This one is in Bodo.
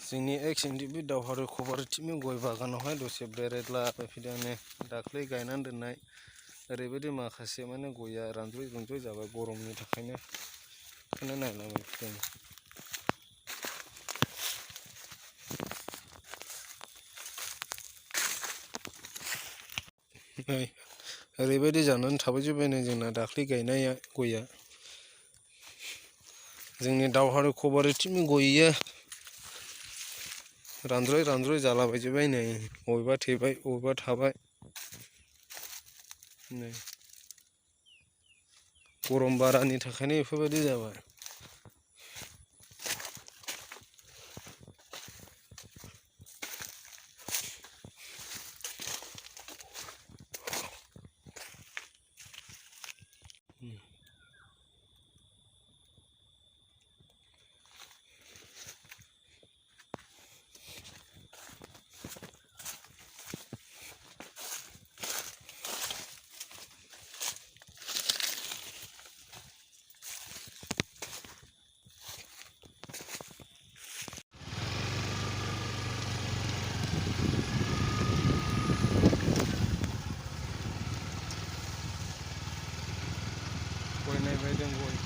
जोंनि एक्सएनडि बे दावहारु खबारिटिनि गय बागानावहाय दसे बेरायलाबायफैदों नै दाख्लै गायनानै दोननाय ओरैबायदि माखासे माने गया रानज्रय रुनज्रय जाबाय गरमनि थाखायनो बेखौनो नायलाबायफैदों। नै ओरैबायदि जानानै थाबोजोब्बाय नै जोंना दाख्लै गायनाया गया जोंनि दावहारु खबारिटिनि गया रानज्रय रानज्रय जालाबायजोब्बाय नै बबेबा थैबाय बबेबा थाबाय नै गरम बारानि थाखायनो बेफोरबायदि जाबाय। गय नायबाय जों गय